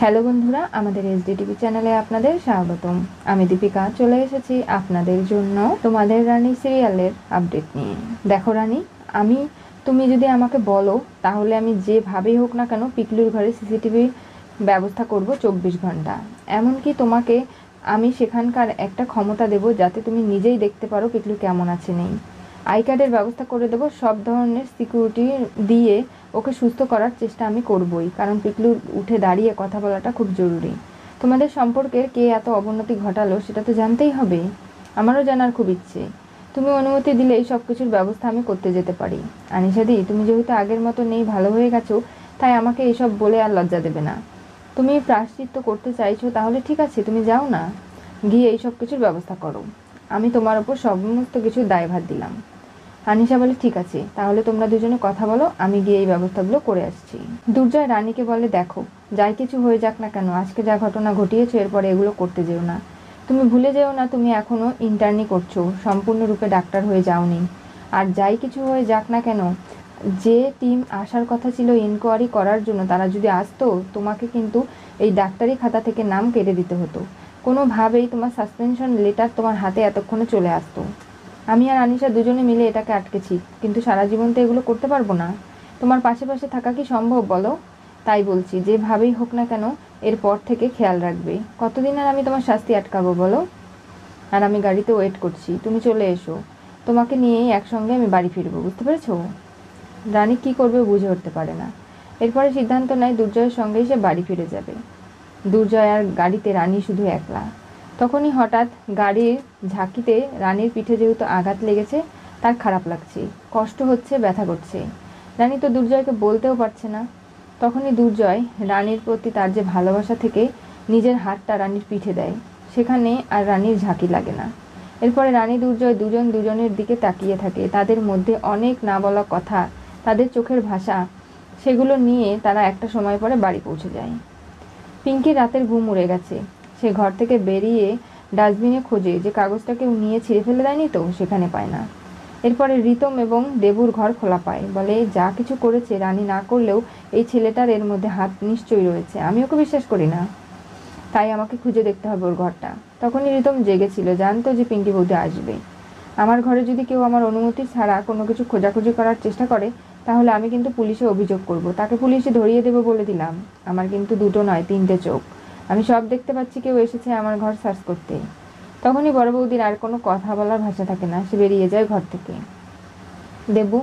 Hello বন্ধুরা, আমাদের SD TV চ্যানেলে আপনাদের স্বাগতম। আমি দীপিকা চলে এসেছি আপনাদের জন্য তোমাদের রানী সিরিয়ালের আপডেট নিয়ে। দেখো রানী, তুমি যদি আমাকে বলো তাহলে আমি যেভাবেই হোক না কেন পিকলুর ঘরে সিসিটিভি ব্যবস্থা করব 24 ঘন্টা। এমনকি তোমাকে আমি সেখানকার একটা ক্ষমতা দেব যাতে তুমি নিজেই দেখতে পারো পিকলু কেমন আছে নেই। আই কার্ডের ব্যবস্থা করে দেবো, সব ধরনের সিকিউরিটি দিয়ে ওকে সুস্থ করার চেষ্টা আমি করবই, কারণ পিকলুর উঠে দাঁড়িয়ে কথা বলাটা খুব জরুরি। তোমাদের সম্পর্কের কে এত অবনতি ঘটালো সেটা তো জানতেই হবে, আমারও জানার খুব ইচ্ছে। তুমি অনুমতি দিলেই সব কিছুর ব্যবস্থা আমি করতে যেতে পারি। আনিশাদি, তুমি যেহেতু আগের মতো নেই, ভালো হয়ে গেছো, তাই আমাকে এসব বলে আর লজ্জা দেবে না। তুমি প্রায়শ্চিত্ত করতে চাইছো, তাহলে ঠিক আছে, তুমি যাও না, গিয়ে এই সব কিছুর ব্যবস্থা করো। আমি তোমার ওপর সমস্ত কিছুর দায়ভার দিলাম। আনিশা বলে, ঠিক আছে, তাহলে তোমরা দুজনে কথা বলো, আমি গিয়ে এই ব্যবস্থাগুলো করে আসছি। দুর্জয় রানীকে বলে, দেখো, যাই কিছু হয়ে যাক না কেন, আজকে যা ঘটনা ঘটিয়েছো এরপরে এগুলো করতে যেও না। তুমি ভুলে যেও না তুমি এখনো ইন্টার্নি করছো, সম্পূর্ণরূপে ডাক্তার হয়ে যাওনি। আর যাই কিছু হয়ে যাক না কেন, যে টিম আসার কথা ছিল ইনকোয়ারি করার জন্য, তারা যদি আসতো, তোমাকে কিন্তু এই ডাক্তারি খাতা থেকে নাম কেটে দিতে হতো। কোনোভাবেই তোমার সাসপেনশন লেটার তোমার হাতে এতক্ষণে চলে আসতো। আমি আর আনিশা দুজনে মিলে এটাকে আটকেছি, কিন্তু সারা জীবন তো এগুলো করতে পারবো না। তোমার পাশে পাশে থাকা কি সম্ভব বলো? তাই বলছি, যেভাবেই হোক না কেন এরপর থেকে খেয়াল রাখবে। কতদিন আর আমি তোমার শাস্তি আটকাবো বলো? আর আমি গাড়িতে ওয়েট করছি, তুমি চলে এসো। তোমাকে নিয়েই একসঙ্গে আমি বাড়ি ফিরবো, বুঝতে পেরেছো? রানী কি করবে বুঝে উঠতে পারে না। এরপরে সিদ্ধান্ত নেয় দুর্জয়ের সঙ্গেই সে বাড়ি ফিরে যাবে। দুর্জয় আর গাড়িতে, রানী শুধু একলা। তখনই হঠাৎ গাড়ির ঝাঁকিতে রানীর পিঠে যেহেতু আঘাত লেগেছে, তার খারাপ লাগছে, কষ্ট হচ্ছে, ব্যথা করছে। রানী তো দুর্জয়কে বলতেও পারছে না। তখনই দুর্জয় রানীর প্রতি তার যে ভালোবাসা থেকে নিজের হাতটা রানীর পিঠে দেয়, সেখানে আর রানীর ঝাঁকি লাগে না। এরপরে রানী দুর্জয় দুজন দুজনের দিকে তাকিয়ে থাকে, তাদের মধ্যে অনেক না বলা কথা, তাদের চোখের ভাষা, সেগুলো নিয়ে তারা একটা সময় পরে বাড়ি পৌঁছে যায়। পিঙ্কির রাতের ঘুম উড়ে গেছে। সে ঘর থেকে বেরিয়ে ডাস্টবিনে খোঁজে যে কাগজটা কেউ নিয়ে ছিঁড়ে ফেলে দেয়নি তো, সেখানে পায় না। এরপরে রিতম এবং দেবুর ঘর খোলা পায়, বলে যা কিছু করেছে রানী না করলেও এই ছেলেটার এর মধ্যে হাত নিশ্চয়ই রয়েছে, আমি ওকে বিশ্বাস করি না, তাই আমাকে খুঁজে দেখতে হবে ওর ঘরটা। তখনই রিতম জেগেছিল, জানতো যে পিঙ্কি বৌদি আসবে। আমার ঘরে যদি কেউ আমার অনুমতি ছাড়া কোনো কিছু খোঁজাখুঁজি করার চেষ্টা করে, তাহলে আমি কিন্তু পুলিশে অভিযোগ করব, তাকে পুলিশে ধরিয়ে দেবো বলে দিলাম। আমার কিন্তু দুটো নয়, তিনটে চোখ, আমি সব দেখতে পাচ্ছি কেউ এসেছে আমার ঘর সার্চ করতে। তখনই বড় বৌদির আর কোনো কথা বলার ভাষা থাকে না, সে বেরিয়ে যায় ঘর থেকে। দেবু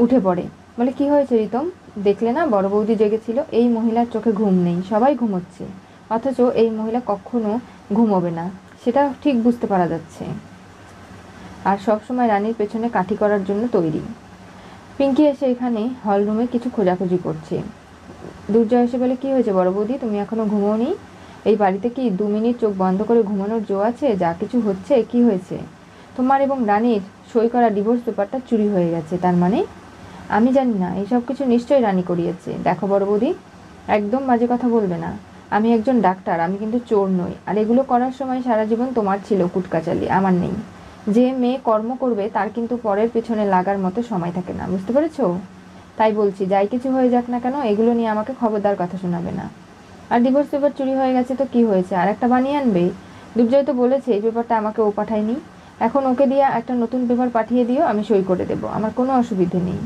উঠে পড়ে, বলে, কি হয়েছে রিতম? দেখলে না বড় বৌদি জেগেছিল, এই মহিলার চোখে ঘুম নেই, সবাই ঘুমোচ্ছে, অথচ এই মহিলা কখনো ঘুমোবে না, সেটা ঠিক বুঝতে পারা যাচ্ছে। আর সবসময় রানীর পেছনে কাঠি করার জন্য তৈরি। পিঙ্কি এসে এখানে হলরুমে কিছু খোঁজাখুঁজি করছে। দুর্জয় এসে বলে, কি হয়েছে বড় বৌদি, তুমি এখনো ঘুমোওনি? এই বাড়িতে কি 2 মিনিট চোখ বন্ধ করে ঘুমানোর জো আছে? যা কিছু হচ্ছে, কি হয়েছে? তোমার এবং রানীর সই করা ডিভোর্স পেপারটা চুরি হয়ে গেছে, তার মানে? আমি জানি না, এইসব কিছু নিশ্চয়ই রানী করিয়েছে। দেখো বড় বৌদি, একদম বাজে কথা বলবে না, আমি একজন ডাক্তার, আমি কিন্তু চোর নই। আর এগুলো করার সময় সারা জীবন তোমার ছিল কুটকাচালি, আমার নেই। যে মেয়ে কর্ম করবে তার কিন্তু পরের পেছনে লাগার মতো সময় থাকে না, বুঝতে পেরেছো? তাই বলছি, যাই কিছু হয়ে যাক না কেন, এগুলো নিয়ে আমাকে খবরদার কথা শোনাবে না। আর ডিভোর্স পেপার চুরি হয়ে গেছে তো কি হয়েছে, আর একটা বানিয়ে আনবে। দুর্জয় তো বলেছে এই পেপারটা আমাকে ও পাঠায়নি, এখন ওকে দিয়ে একটা নতুন পেপার পাঠিয়ে দিও, আমি সই করে দেবো, আমার কোনো অসুবিধে নেই।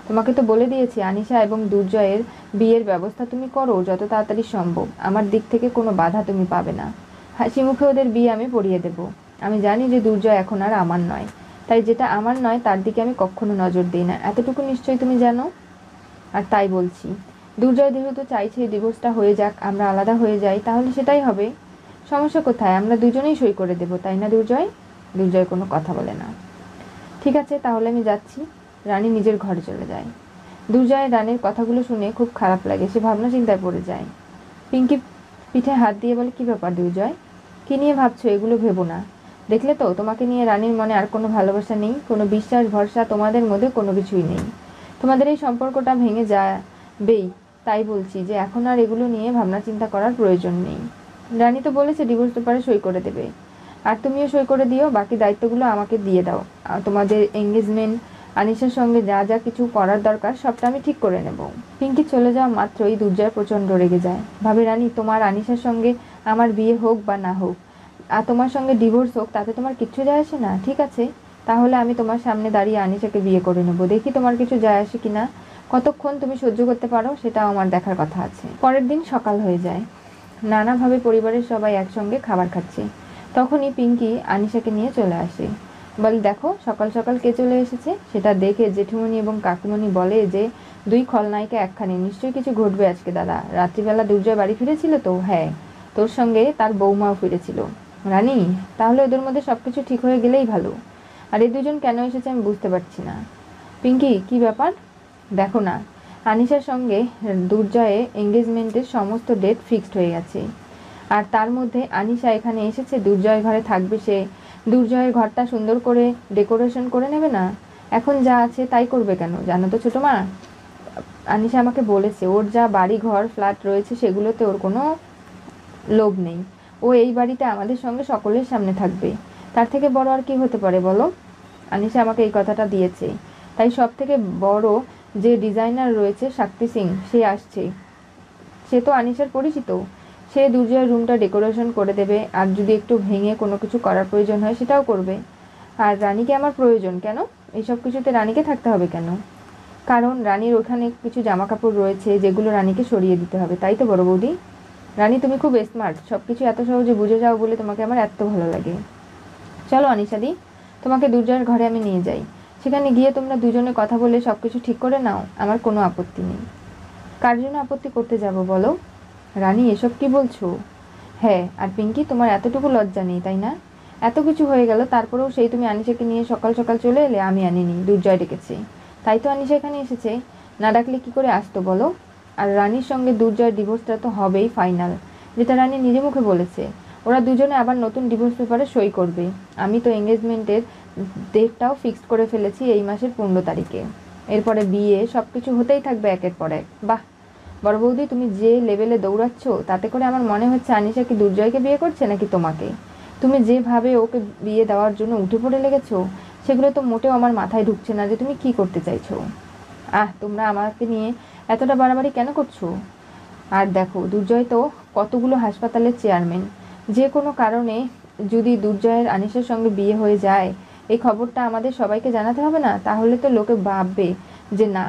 তোমাকে তো বলে দিয়েছি, আনিশা এবং দুর্জয়ের বিয়ের ব্যবস্থা তুমি করো যত তাড়াতাড়ি সম্ভব, আমার দিক থেকে কোনো বাধা তুমি পাবে না। হাসি মুখে ওদের বিয়ে আমি পড়িয়ে দেবো। আমি জানি যে দুর্জয় এখন আর আমার নয়, তাই যেটা আমার নয় তার দিকে আমি কখনো নজর দিই না, এতটুকু নিশ্চয়ই তুমি জানো। আর তাই বলছি, দুর্জয় যেহেতু চাইছে ডিভোর্সটা হয়ে যাক, আমরা আলাদা হয়ে যাই, তাহলে সেটাই হবে। সমস্যা কোথায়, আমরা দুজনেই সই করে দেবো, তাই না দুর্জয়? দুর্জয় কোনো কথা বলে না। ঠিক আছে, তাহলে আমি যাচ্ছি। রানী নিজের ঘরে চলে যায়। দুর্জয় রানীর কথাগুলো শুনে খুব খারাপ লাগে, সে ভাবনা চিন্তায় পড়ে যায়। পিঙ্কি পিঠে হাত দিয়ে বলে, কি ব্যাপার দুর্জয়, কি নিয়ে ভাবছো? এগুলো ভেবো না। দেখলে তো, তোমাকে নিয়ে রানীর মনে আর কোনো ভালোবাসা নেই, কোনো বিশ্বাস ভরসা তোমাদের মধ্যে কোনো কিছুই নেই। তোমাদের এই সম্পর্কটা ভেঙে যাবেই। তাই বলছি যে এখন আর এগুলো নিয়ে ভাবনা চিন্তা করার প্রয়োজন নেই। রানী তো বলেছে ডিভোর্স পেপারে সই করে দেবে, আর তুমিও সই করে দিও, বাকি দায়িত্বগুলো আমাকে দিয়ে দাও। আর তোমাদের এঙ্গেজমেন্ট আনিশার সঙ্গে যা যা কিছু করার দরকার সবটা আমি ঠিক করে নেব। পিঙ্কি চলে যাওয়া মাত্রই দুর্জয় প্রচণ্ড রেগে যায়। ভাবে রানী, তোমার আনিশার সঙ্গে আমার বিয়ে হোক বা না হোক, আর তোমার সঙ্গে ডিভোর্স হোক, তাতে তোমার কিচ্ছু যায় আসে না। ঠিক আছে, তাহলে আমি তোমার সামনে দাঁড়িয়ে আনিশাকে বিয়ে করে নেব, দেখি তোমার কিছু যায় আসে কিনা। কতক্ষণ তুমি সহ্য করতে পারো সেটাও আমার দেখার কথা আছে। পরের দিন সকাল হয়ে যায়, নানাভাবে পরিবারের সবাই একসঙ্গে খাবার খাচ্ছে। তখনই পিঙ্কি আনিশাকে নিয়ে চলে আসে, বলে দেখো সকাল সকাল কে চলে এসেছে। সেটা দেখে জেঠুমণি এবং কাকুমণি বলে যে দুই খলনায়িকা একখানে, নিশ্চয়ই কিছু ঘটবে আজকে দাদা। রাত্রিবেলা দুর্জয় বাড়ি ফিরেছিল তো? হ্যাঁ, তোর সঙ্গে তার বৌমাও ফিরেছিল। রানী, তাহলে ওদের মধ্যে সবকিছু ঠিক হয়ে গেলেই ভালো। আর এই দুজন কেন এসেছে আমি বুঝতে পারছি না। পিঙ্কি, কি ব্যাপার? দেখো না, আনিশার সঙ্গে দুর্জয়ে এঙ্গেজমেন্টের সমস্ত ডেট ফিক্সড হয়ে গেছে, আর তার মধ্যে আনিশা এখানে এসেছে, দুর্জয় ঘরে থাকবে। সে দুর্জয়ের ঘরটা সুন্দর করে ডেকোরেশন করে নেবে না? এখন যা আছে তাই করবে কেন? জানো তো ছোটো মা, আনিশা আমাকে বলেছে ওর যা বাড়ি ঘর ফ্ল্যাট রয়েছে সেগুলোতে ওর কোনো লোভ নেই। ও এই বাড়িতে আমাদের সঙ্গে সকলের সামনে থাকবে, তার থেকে বড় আর কি হতে পারে বলো? আনিশা আমাকে এই কথাটা দিয়েছে। তাই সব থেকে বড় যে ডিজাইনার রয়েছে শক্তি সিং, সে আসছে। সে তো আনিশার পরিচিত, সে দুর্জয়ের রুমটা ডেকোরেশন করে দেবে, আর যদি একটু ভেঙে কোনো কিছু করার প্রয়োজন হয় সেটাও করবে। আর রানীকে আমার প্রয়োজন কেন? এইসব কিছুতে রানীকে থাকতে হবে কেন? কারণ রানীর ওখানে কিছু জামা কাপড় রয়েছে যেগুলো রানীকে সরিয়ে দিতে হবে, তাই তো বড় বৌদি? রানী, তুমি খুব স্মার্ট, সব কিছু এত সহজে বুঝে যাও বলে তোমাকে আমার এত ভালো লাগে। চলো আনিশাদি, তোমাকে দুর্জয়ের ঘরে আমি নিয়ে যাই, সেখানে গিয়ে তোমরা দুজনে কথা বলে সব কিছু ঠিক করে নাও, আমার কোনো আপত্তি নেই। কার জন্য আপত্তি করতে যাব বলো? রানী, এসব কি বলছো? হ্যাঁ, আর পিঙ্কি, তোমার এতটুকু লজ্জা নেই তাই না? এত কিছু হয়ে গেল, তারপরেও সেই তুমি আনিশাকে নিয়ে সকাল সকাল চলে এলে। আমি আনিনি, দুর্জয় ডেকেছে, তাই তো আনিশা এখানে এসেছে। না ডাকলে কি করে আসতো বলো? আর রানীর সঙ্গে দুর্জয়ের ডিভোর্সটা তো হবেই ফাইনাল, যেটা রানী নিজে মুখে বলেছে। ওরা দুজনে আবার নতুন ডিভোর্স পেপারে সই করবে। আমি তো এঙ্গেজমেন্টের ডেটটাও ফিক্সড করে ফেলেছি এই মাসের 15 তারিখে। এরপরে বিয়ে, সব কিছু হতেই থাকবে একের পর এক। বাহ বড় বৌদি, তুমি যে লেভেলে দৌড়াচ্ছ, তাতে করে আমার মনে হচ্ছে আনিশা কি দুর্জয়কে বিয়ে করছে নাকি তোমাকে। তুমি যেভাবে ওকে বিয়ে দেওয়ার জন্য উঠে পড়ে লেগেছো, সেগুলো তো মোটেও আমার মাথায় ঢুকছে না যে তুমি কি করতে চাইছো। তোমরা আমাকে নিয়ে এতটা বাড়াবাড়ি কেন করছো? আর দেখো, দুর্জয় তো কতগুলো হাসপাতালের চেয়ারম্যান। যে কোনো কারণে যদি দুর্জয়ের আনিশার সঙ্গে বিয়ে হয়ে যায়, এই খবরটা আমাদের সবাইকে জানাতে হবে না? তাহলে তো লোকে ভাববে যে না,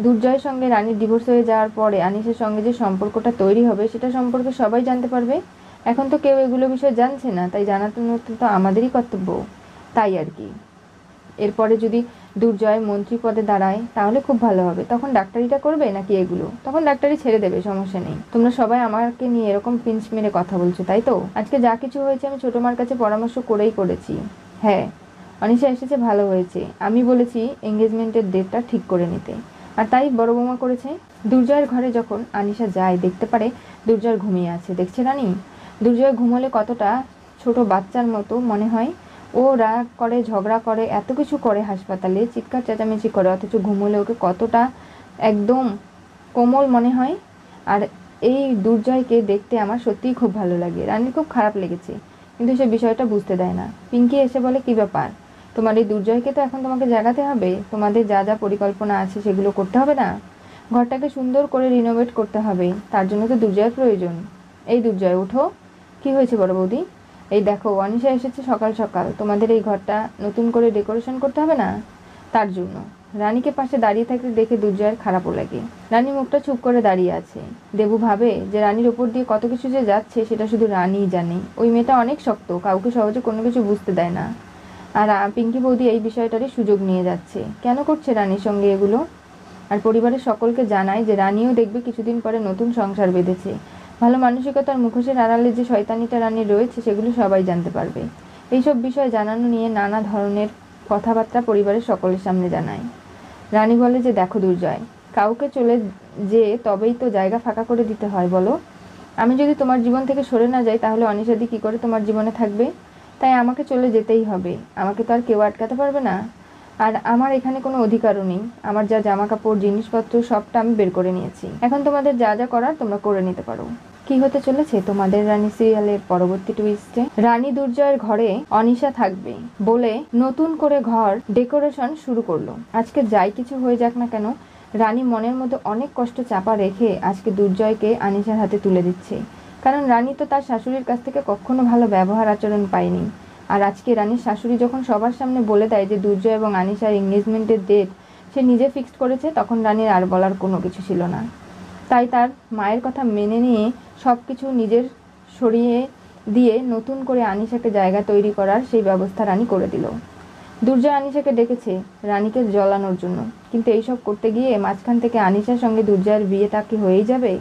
দুর্জয়ের সঙ্গে রানীর ডিভোর্স হয়ে যাওয়ার পরে আনিশার সঙ্গে যে সম্পর্কটা তৈরি হবে সেটা সম্পর্কে সবাই জানতে পারবে। এখন তো কেউ এগুলো বিষয়ে জানছে না, তাই জানাতে তো আমাদেরই কর্তব্য। তাই আর কি। এরপরে যদি দুর্জয় মন্ত্রী পদে দাঁড়ায় তাহলে খুব ভালো হবে। তখন ডাক্তারিটা করবে নাকি এগুলো? তখন ডাক্তারি ছেড়ে দেবে, সমস্যা নেই। তোমরা সবাই আমাকে নিয়ে এরকম পিঞ্চ মেরে কথা বলছো, তাই তো? আজকে যা কিছু হয়েছে আমি ছোটো মার কাছে পরামর্শ করেই করেছি। হ্যাঁ, অনিশা এসেছে, ভালো হয়েছে। আমি বলেছি এঙ্গেজমেন্টের ডেটটা ঠিক করে নিতে, আর তাই বড় বৌমা করেছে। দুর্জয়ের ঘরে যখন আনিশা যায়, দেখতে পারে দুর্জয় ঘুমিয়ে আছে। দেখছে রানী, দুর্জয় ঘুমোলে কতটা ছোট বাচ্চার মতো মনে হয়। ও রাগ করে, ঝগড়া করে, এত কিছু করে, হাসপাতালে চিৎকার চেঁচামেচি করে, অথচ ঘুমোলে ওকে কতটা একদম কোমল মনে হয়। আর এই দুর্জয়কে দেখতে আমার সত্যিই খুব ভালো লাগে। রানীর খুব খারাপ লেগেছে, কিন্তু সে বিষয়টা বুঝতে দেয় না। পিঙ্কি এসে বলে, কি ব্যাপার, তোমার এই দুর্জয়কে তো এখন তোমাকে জাগাতে হবে। তোমাদের যা যা পরিকল্পনা আছে সেগুলো করতে হবে না? ঘরটাকে সুন্দর করে রিনোভেট করতে হবে, তার জন্য তো দুর্জয়ের প্রয়োজন। এই দুর্জয়, ওঠো। কি হয়েছে বড় বৌদি? এই দেখো, অনিশা এসেছে সকাল সকাল, তোমাদের এই ঘরটা নতুন করে ডেকোরেশন করতে হবে না? তার জন্য। রানীকে পাশে দাঁড়িয়ে থাকতে দেখে দুর্জয়ের খারাপও লাগে। রানী মুখটা চুপ করে দাঁড়িয়ে আছে। দেবু ভাবে যে রানীর ওপর দিয়ে কত কিছু যে যাচ্ছে সেটা শুধু রানীই জানে। ওই মেয়েটা অনেক শক্ত, কাউকে সহজে কোনো কিছু বুঝতে দেয় না। আর পিঙ্কি বৌদি এই বিষয়টারই সুযোগ নিয়ে যাচ্ছে। কেন করছে রানীর সঙ্গে এগুলো? আর পরিবারের সকলকে জানায় যে রানীও দেখবে কিছুদিন পরে নতুন সংসার বেঁধেছে। ভালো মানসিকতার মুখোশের আড়ালে যে শয়তানিটা রানীর রয়েছে সেগুলো সবাই জানতে পারবে। এইসব বিষয় জানানো নিয়ে নানা ধরনের কথাবার্তা পরিবারের সকলের সামনে জানায়। রানী বলে যে দেখো দুর্জয়, কাউকে চলে যে তবেই তো জায়গা ফাঁকা করে দিতে হয় বলো। আমি যদি তোমার জীবন থেকে সরে না যাই তাহলে অনিশাদি কী করে তোমার জীবনে থাকবে? তাই আমাকে চলে যেতেই হবে। আমাকে তো আর কেউ আটকাতে পারবে না। আর আমার এখানে কোনো অধিকারও নেই। আমার যা জামা কাপড় জিনিসপত্র সবটা আমি বের করে নিয়েছি। এখন তোমাদের যা যা করার তোমরা করে নিতে পারো। কি হতে চলেছে তোমাদের রানী সিরিয়ালের পরবর্তী টুইস্টে? রানী দুর্জয়ের ঘরে অনিশা থাকবে বলে নতুন করে ঘর ডেকোরেশন শুরু করলো। আজকে যাই কিছু হয়ে যাক না কেন, রানী মনের মধ্যে অনেক কষ্ট চাপা রেখে আজকে দুর্জয়কে আনিশার হাতে তুলে দিচ্ছে। কারণ রানী তো তার শাশুড়ির কাছ থেকে কখনো ভালো ব্যবহার আচরণ পায়নি। আর আজকে রানীর শাশুড়ি যখন সবার সামনে বলে দেয় যে দুর্জয় এবং আনিশার এঙ্গেজমেন্টের ডেট সে নিজে ফিক্সড করেছে, তখন রানীর আর বলার কোনো কিছু ছিল না। তাই তার মায়ের কথা মেনে নিয়ে সব কিছু নিজের সরিয়ে দিয়ে নতুন করে আনিশাকে জায়গা তৈরি করার সেই ব্যবস্থা রানী করে দিল। দুর্জয় আনিশাকে ডেকেছে রানীকে জ্বলানোর জন্য, কিন্তু এইসব করতে গিয়ে মাঝখান থেকে আনিশার সঙ্গে দুর্জয়ের বিয়েটা কি হয়েই যাবে?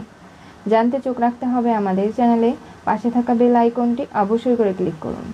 জানতে চোখ রাখতে হবে আমাদের চ্যানেলে। পাশে থাকা বেল আইকনটি অবশ্যই করে ক্লিক করুন।